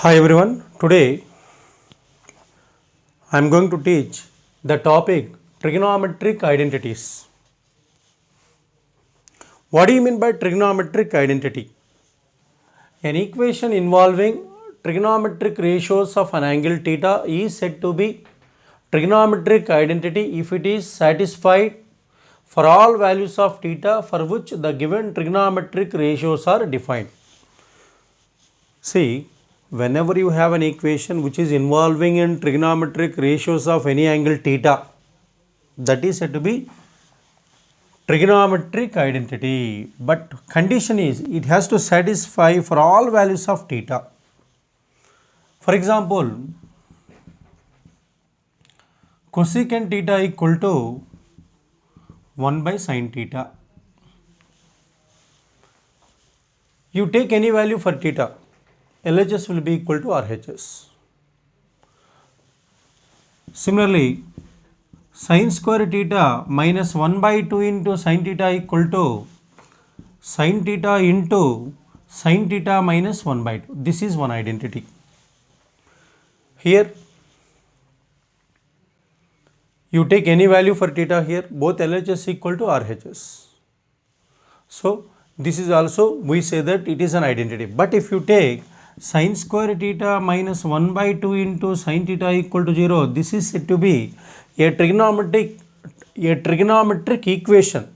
Hi everyone, today I am going to teach the topic trigonometric identities. What do you mean by trigonometric identity? An equation involving trigonometric ratios of an angle theta is said to be trigonometric identity if it is satisfied for all values of theta for which the given trigonometric ratios are defined. See, whenever you have an equation which is involving in trigonometric ratios of any angle theta, that is said to be trigonometric identity, but condition is it has to satisfy for all values of theta. For example, cosecant theta equal to 1 by sin theta. You take any value for theta, LHS will be equal to RHS. Similarly, sin square theta minus 1 by 2 into sin theta equal to sin theta into sin theta minus 1 by 2. This is one identity. Here, you take any value for theta here, both LHS equal to RHS. So, this is also, we say that it is an identity. But if you take sin square theta minus 1 by 2 into sin theta equal to 0, this is said to be a trigonometric equation.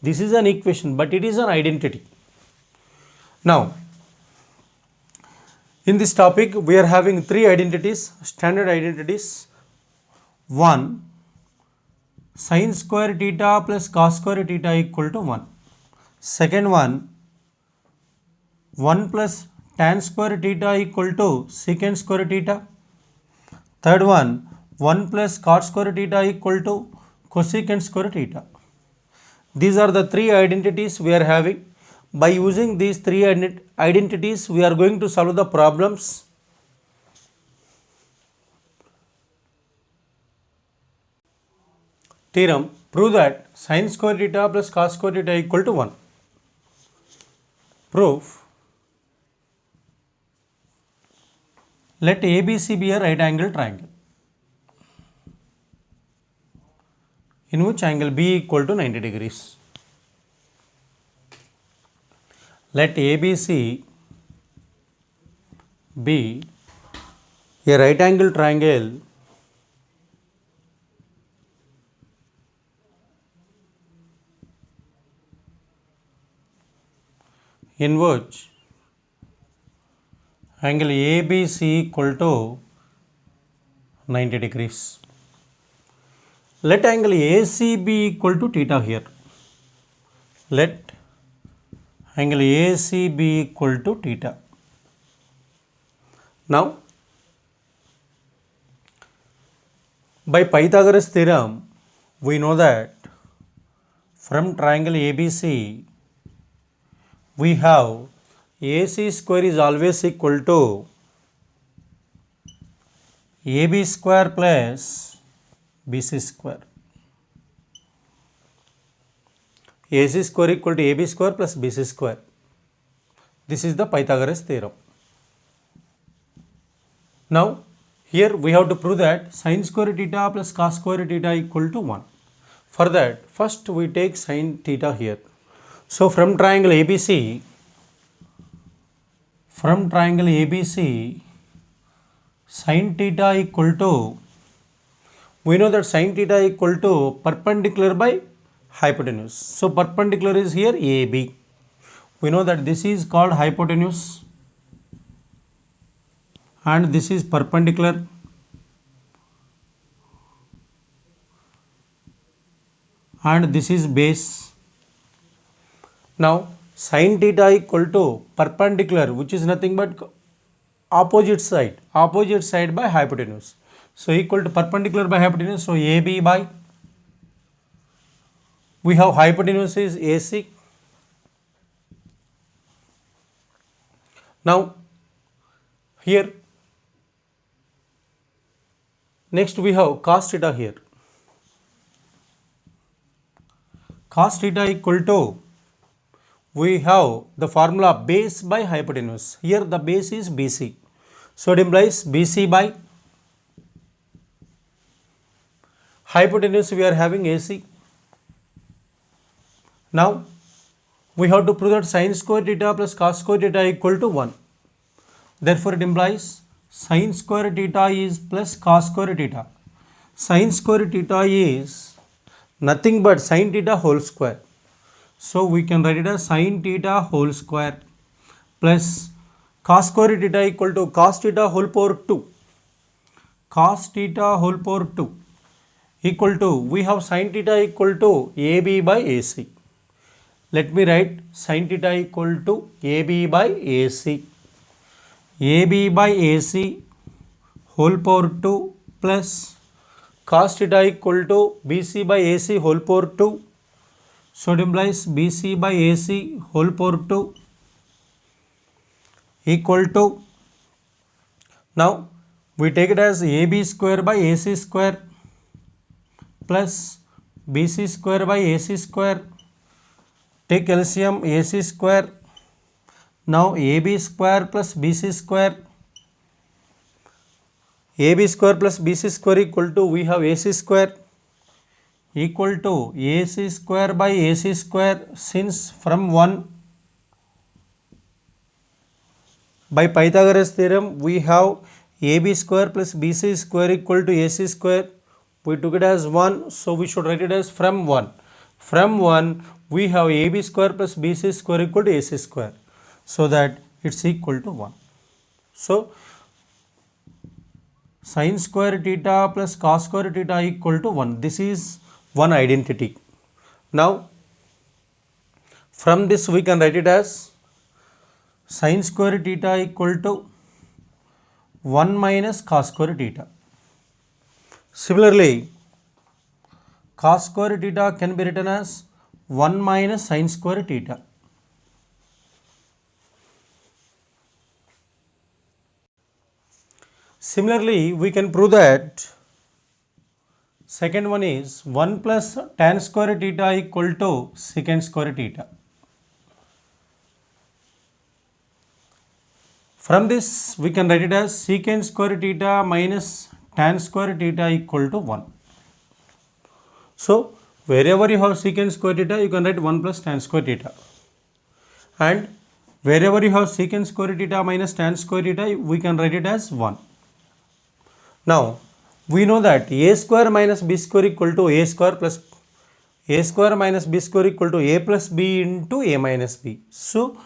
This is an equation, but it is an identity. Now, in this topic, we are having three identities, standard identities. One, sin square theta plus cos square theta equal to 1. Second one, 1 plus tan square theta equal to secant square theta. Third one, 1 plus cot square theta equal to cosecant square theta. These are the three identities we are having. By using these three identities, we are going to solve the problems. Theorem, prove that sin square theta plus cos square theta equal to 1. Proof, let ABC be a right angle triangle in which angle B equal to 90 degrees. Let ABC be a right angle triangle in which angle ABC equal to 90 degrees. Let angle AC be equal to theta here. Let angle AC be equal to theta. Now, by Pythagoras theorem, we know that from triangle ABC, we have AC square is always equal to AB square plus BC square. AC square equal to AB square plus BC square. This is the Pythagoras theorem. Now, here we have to prove that sin square theta plus cos square theta equal to 1. For that, first we take sin theta here. So, from triangle ABC, sin theta equal to, we know that sin theta equal to perpendicular by hypotenuse. So, perpendicular is here AB. We know that this is called hypotenuse and this is perpendicular, and this is base. Now, sin theta equal to perpendicular, which is nothing but opposite side by hypotenuse. So, equal to perpendicular by hypotenuse. So, AB by, we have hypotenuse is AC. Now, here, next we have cos theta here. Cos theta equal to, we have the formula base by hypotenuse. Here the base is BC. So it implies BC by hypotenuse we are having AC. Now we have to prove that sin square theta plus cos square theta equal to 1. Therefore it implies sin square theta is plus cos square theta. Sin square theta is nothing but sin theta whole square. So we can write it as sin theta whole square plus cos square theta equal to cos theta whole power 2. Cos theta whole power 2 equal to, we have sin theta equal to AB by AC. Let me write sin theta equal to AB by AC. AB by AC whole power 2 plus cos theta equal to BC by AC whole power 2. So it implies BC by AC whole power 2 equal to, now we take it as AB square by AC square plus BC square by AC square. Take LCM AC square. Now AB square plus BC square. AB square plus BC square equal to, we have AC square equal to AC square by AC square, since from 1 by Pythagoras theorem we have AB square plus BC square equal to AC square. We took it as 1, so we should write it as from 1. From 1 we have AB square plus BC square equal to AC square, so that it's equal to 1. So sin square theta plus cos square theta equal to 1. This is one identity. Now from this we can write it as sin square theta equal to 1 minus cos square theta. Similarly, cos square theta can be written as 1 minus sin square theta. Similarly, we can prove that second one is 1 plus tan square theta equal to secant square theta. From this we can write it as secant square theta minus tan square theta equal to 1. So wherever you have secant square theta, you can write 1 plus tan square theta. And wherever you have secant square theta minus tan square theta, we can write it as 1. Now we know that a square minus b square equal to a square plus a square minus b square equal to a plus b into a minus b. So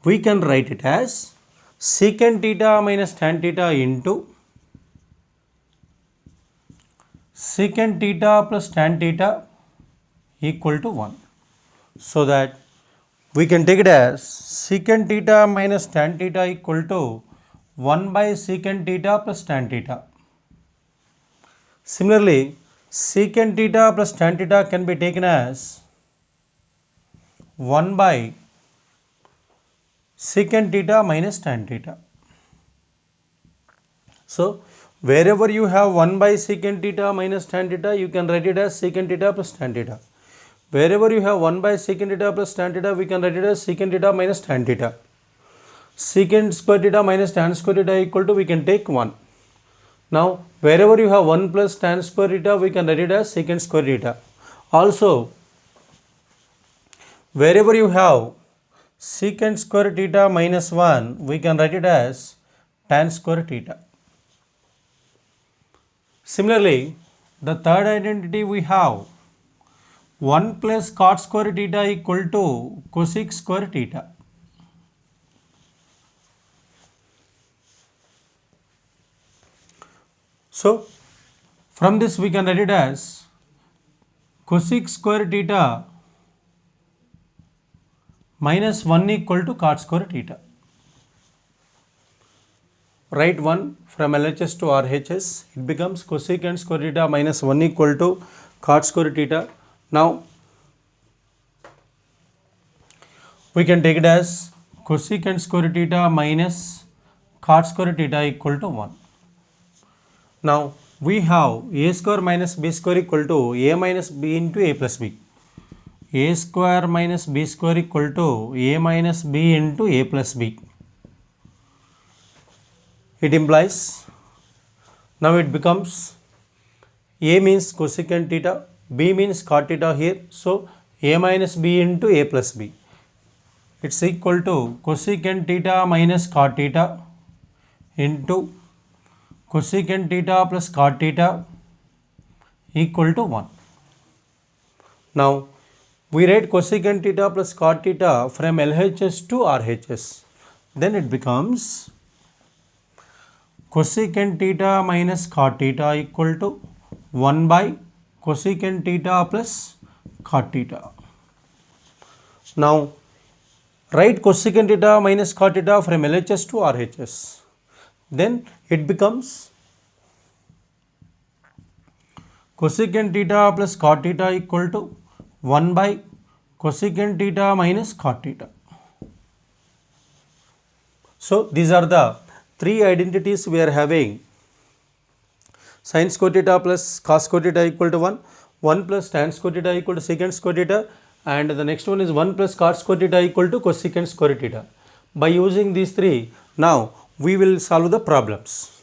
we can write it as secant theta minus tan theta into secant theta plus tan theta equal to 1. So that we can take it as secant theta minus tan theta equal to 1 by secant theta plus tan theta. Similarly, secant theta plus tan theta can be taken as 1 by secant theta minus tan theta. So wherever you have 1 by secant theta minus tan theta, you can write it as secant theta plus tan theta. Wherever you have 1 by secant theta plus tan theta, we can write it as secant theta minus tan theta. Secant square theta minus tan square theta equal to, we can take 1. Now wherever you have 1 plus tan square theta, we can write it as secant square theta. Also wherever you have secant square theta minus 1, we can write it as tan square theta. Similarly, the third identity we have 1 plus cot square theta equal to cosec square theta. So from this we can write it as cosec square theta minus 1 equal to cot square theta. Write 1 from LHS to RHS. It becomes cosecant square theta minus 1 equal to cot square theta. Now we can take it as cosecant square theta minus cot square theta equal to 1. Now we have a square minus b square equal to a minus b into a plus b. A square minus b square equal to a minus b into a plus b. It implies, now it becomes a means cosecant theta, b means cot theta here, so a minus b into a plus b, it's equal to cosecant theta minus cot theta into cosecant theta plus cot theta equal to 1. Now we write cosecant theta plus cot theta from LHS to RHS, then it becomes cosecant theta minus cot theta equal to 1 by cosecant theta plus cot theta. Now write cosecant theta minus cot theta from LHS to RHS, then it becomes cosecant theta plus cot theta equal to 1 by cosecant theta minus cot theta. So these are the three identities we are having: sin square theta plus cos square theta equal to 1, 1 plus tan square theta equal to secant square theta, and the next one is 1 plus cot square theta equal to cosecant square theta. By using these three, now we will solve the problems.